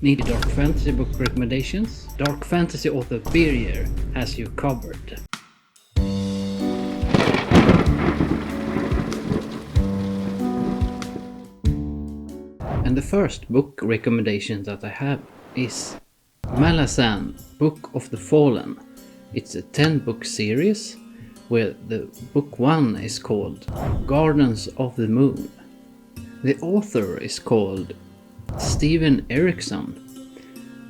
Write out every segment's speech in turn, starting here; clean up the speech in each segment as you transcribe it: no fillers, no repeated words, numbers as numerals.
Need dark fantasy book recommendations? Dark fantasy author Birger has you covered. And the first book recommendation that I have is Malazan, Book of the Fallen. It's a 10-book series where the book 1 is called Gardens of the Moon. The author is called Steven Erikson,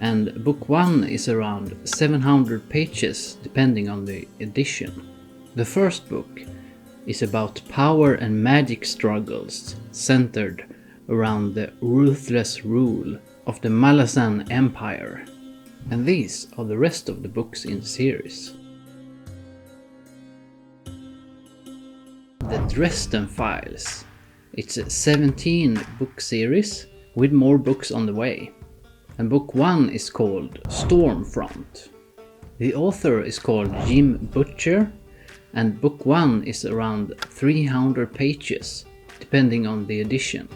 and book 1 is around 700 pages depending on the edition. The first book is about power and magic struggles centered around the ruthless rule of the Malazan Empire. And these are the rest of the books in the series. The Dresden Files. It's a 17-book series with more books on the way. And book 1 is called Stormfront. The author is called Jim Butcher, and book 1 is around 300 pages depending on the edition.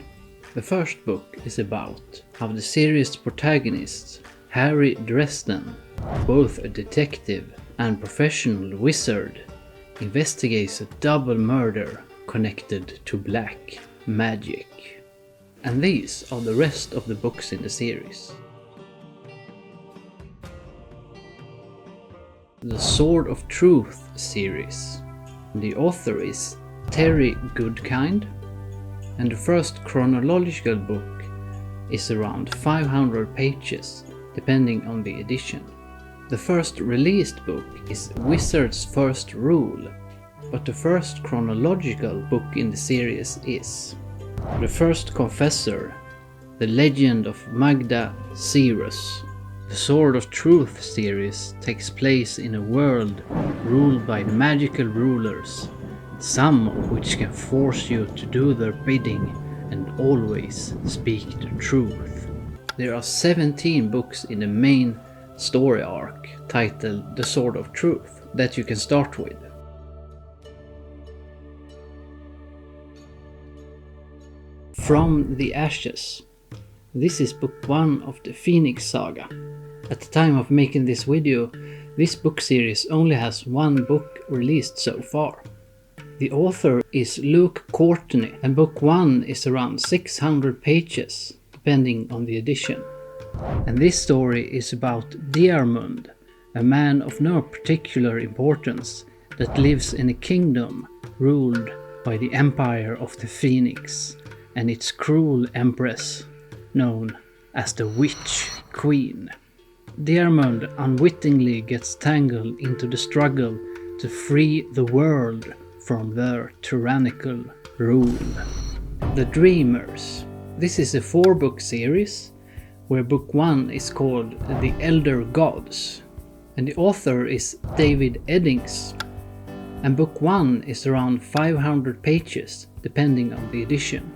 The first book is about how the series protagonist, Harry Dresden, both a detective and professional wizard, investigates a double murder connected to black magic. And these are the rest of the books in the series. The Sword of Truth series. The author is Terry Goodkind, and the first chronological book is around 500 pages, depending on the edition. The first released book is Wizard's First Rule, but the first chronological book in the series is The First Confessor, The Legend of 𝗲𝗲 𝗧𝗎. The Sword of Truth series takes place in a world ruled by magical rulers, some of which can force you to do their bidding and always speak the truth. There are 17 books in the main story arc titled The Sword of Truth that you can start with. From the Ashes. This is book 1 of the Phoenix Saga. At the time of making this video, this book series only has one book released so far. The author is Luke Courtney, and book 1 is around 600 pages, depending on the edition. And this story is about Diarmund, a man of no particular importance that lives in a kingdom ruled by the Empire of the Phoenix and its cruel empress, known as the Witch Queen. Diarmund unwittingly gets tangled into the struggle to free the world from their tyrannical rule. The Dreamers. This is a 4-book series where book 1 is called The Elder Gods, and the author is David Eddings, and book 1 is around 500 pages depending on the edition.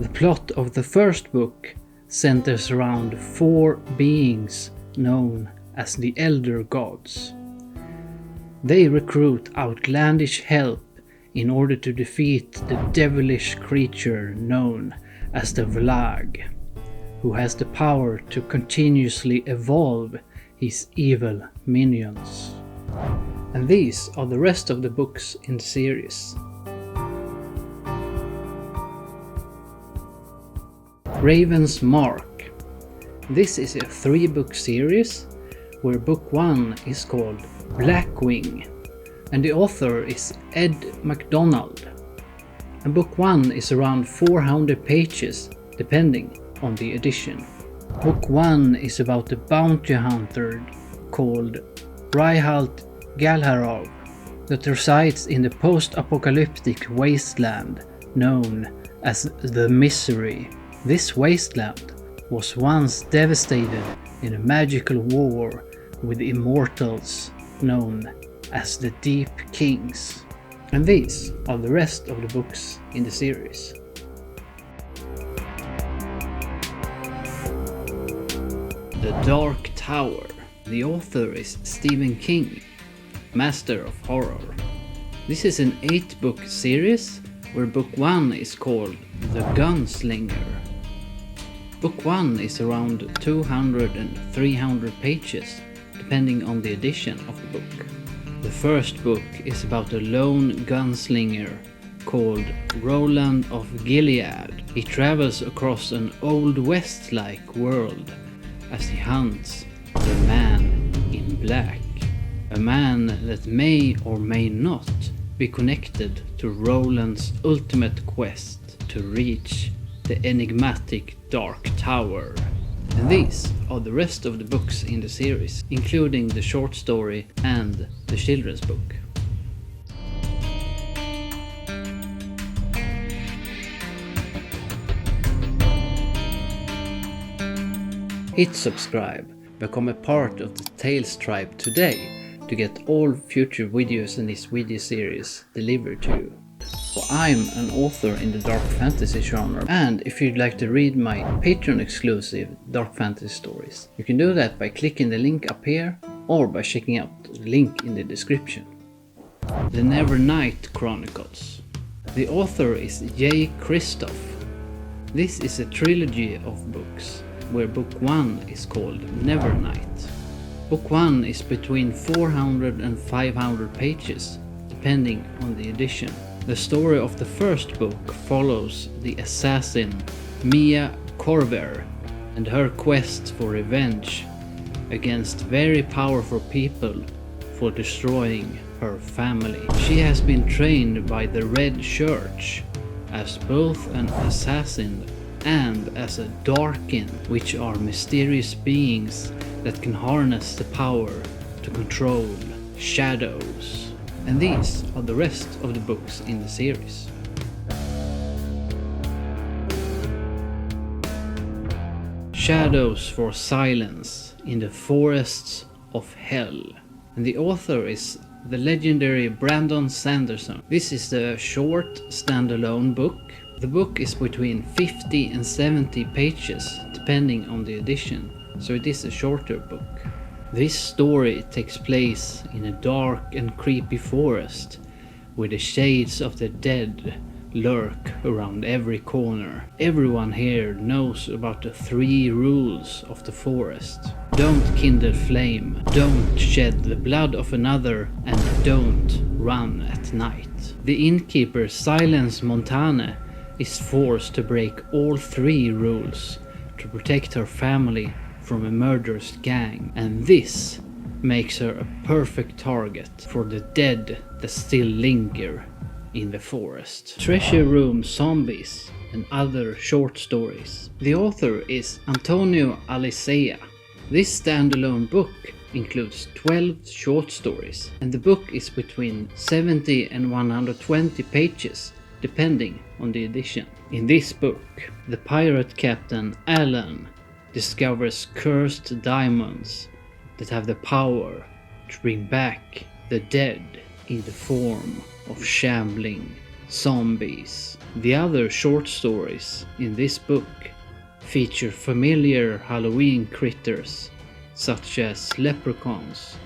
The plot of the first book centers around 4 beings known as the Elder Gods. They recruit outlandish help in order to defeat the devilish creature known as the 𝗲𝗏𝗏, who has the power to continuously evolve his evil minions. And these are the rest of the books in the series. Raven's Mark. This is a 3-book series where book 1 is called Blackwing, and the author is Ed MacDonald. And book 1 is around 400 pages depending on the edition. Book 1 is about a bounty hunter called Reinhald Galharov that resides in the post-apocalyptic wasteland known as the Misery. This wasteland was once devastated in a magical war with immortals known as the Deep Kings. And these are the rest of the books in the series. The Dark Tower. The author is Stephen King, master of horror. This is an 8-book series where book 1 is called The Gunslinger. Book 1 is around 200 and 300 pages, depending on the edition of the book. The first book is about a lone gunslinger called Roland of Gilead. He travels across an Old West-like world as he hunts the Man in Black, a man that may or may not be connected to Roland's ultimate quest to reach the enigmatic Dark Tower. And these are the rest of the books in the series, including the short story and the children's book. Hit subscribe, become a part of the Tales tribe today to get all future videos in this video series delivered to you. So I'm an author in the dark fantasy genre, and if you'd like to read my Patreon exclusive dark fantasy stories, you can do that by clicking the link up here or by checking out the link in the description. The Nevernight Chronicles. The author is 𝘗𝘗𝘕. This is a trilogy of books, where book 1 is called Nevernight. Book 1 is between 400 and 500 pages, depending on the edition. The story of the first book follows the assassin 𝗵𝗍𝗂𝗏 and her quest for revenge against very powerful people for destroying her family. She has been trained by the Red Church as both an assassin and as a Darkin, which are mysterious beings that can harness the power to control shadows. And these are the rest of the books in the series. Shadows for Silence in the Forests of Hell. And the author is the legendary Brandon Sanderson. This is the short standalone book. The book is between 50 and 70 pages, depending on the edition, so it is a shorter book. This story takes place in a dark and creepy forest, where the shades of the dead lurk around every corner. Everyone here knows about the 3 rules of the forest. Don't kindle flame, don't shed the blood of another, and don't run at night. The innkeeper Silence Montane is forced to break all 3 rules to protect her family from a murderous gang, and this makes her a perfect target for the dead that still linger in the forest. Treasure Room Zombies and Other Short Stories. The author is 𝘼𝗼𝙖𝙯. This standalone book includes 12 short stories, and the book is between 70 and 120 pages, depending on the edition. In this book, the pirate captain Alan discovers cursed diamonds that have the power to bring back the dead in the form of shambling zombies. The other short stories in this book feature familiar Halloween critters such as leprechauns,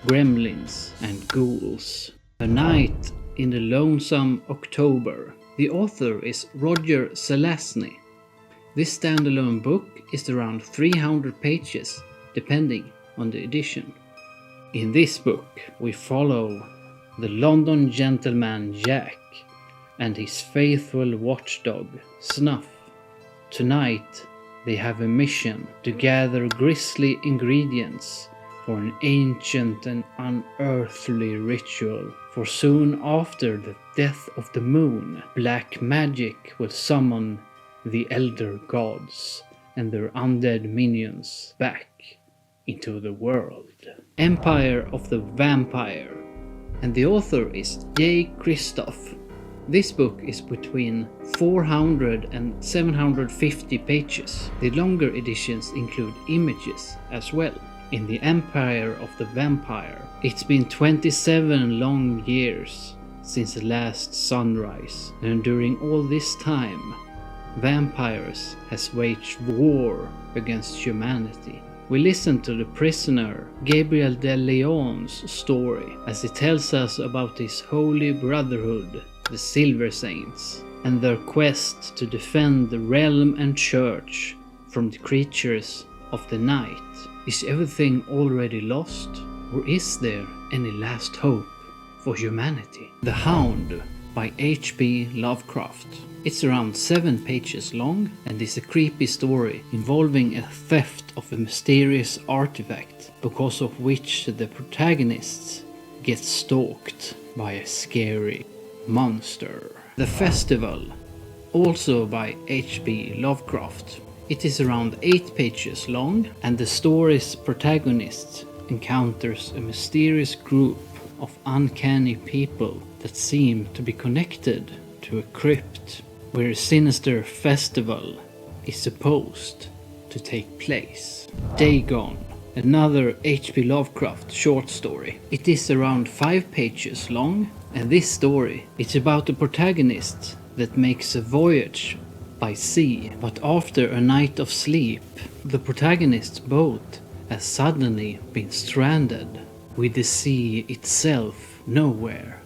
gremlins, and ghouls. A Night in the Lonesome October. The author is Roger Zelazny. This standalone book is around 300 pages, depending on the edition. In this book, we follow the London gentleman Jack and his faithful watchdog Snuff. Tonight, they have a mission to gather grisly ingredients for an ancient and unearthly ritual. For soon after the death of the moon, black magic will summon the elder gods and their undead minions back into the world. Empire of the Vampire. And the author is 𝘗𝘗𝘕. This book is between 400 and 750 pages. The longer editions include images as well. In the Empire of the Vampire, it's been 27 long years since the last sunrise, and during all this time, vampires has waged war against humanity. We listen to the prisoner Gabriel de Leon's story as he tells us about his holy brotherhood, the Silver Saints, and their quest to defend the realm and church from the creatures of the night. Is everything already lost, or is there any last hope for humanity? The Hound by H.P. Lovecraft. It's around 7 pages long and is a creepy story involving a theft of a mysterious artifact, because of which the protagonists get stalked by a scary monster. The Festival, also by H.P. Lovecraft. It is around 8 pages long, and the story's protagonist encounters a mysterious group of uncanny people that seem to be connected to a crypt where a sinister festival is supposed to take place. Dagon, another H.P. Lovecraft short story. It is around 5 pages long, and this story is about a protagonist that makes a voyage by sea, but after a night of sleep, the protagonist's boat has suddenly been stranded, with the sea itself nowhere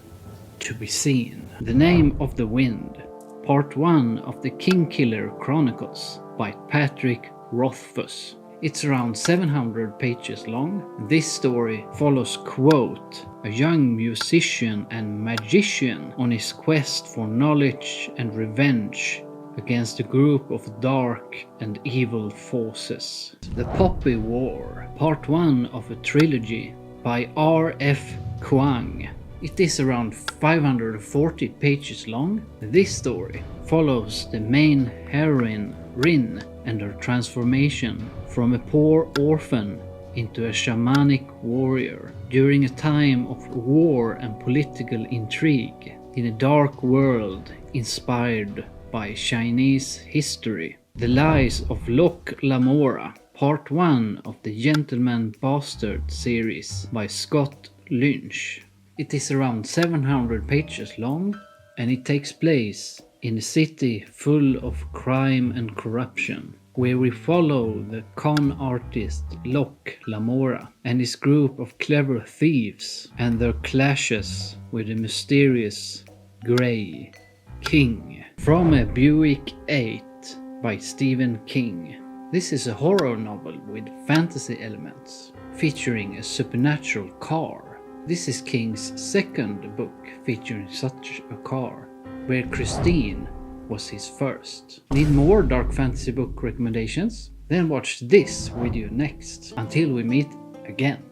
to be seen. The Name of the Wind, Part 1 of the Kingkiller Chronicles by Patrick Rothfuss. It's around 700 pages long. This story follows Quote, a young musician and magician on his quest for knowledge and revenge against a group of dark and evil forces. The Poppy War, Part 1 of a trilogy by R.F. Kuang. It is around 540 pages long. This story follows the main heroine, Rin, and her transformation from a poor orphan into a shamanic warrior during a time of war and political intrigue in a dark world inspired by Chinese history. The Lies of Locke Lamora, Part 1 of the Gentleman Bastard series by Scott Lynch. It is around 700 pages long, and it takes place in a city full of crime and corruption, where we follow the con artist Locke Lamora and his group of clever thieves and their clashes with the mysterious Grey King. From a Buick 8 by Stephen King. This is a horror novel with fantasy elements, featuring a supernatural car. This is King's second book featuring such a car, where Christine was his first. Need more dark fantasy book recommendations? Then watch this video next. Until we meet again.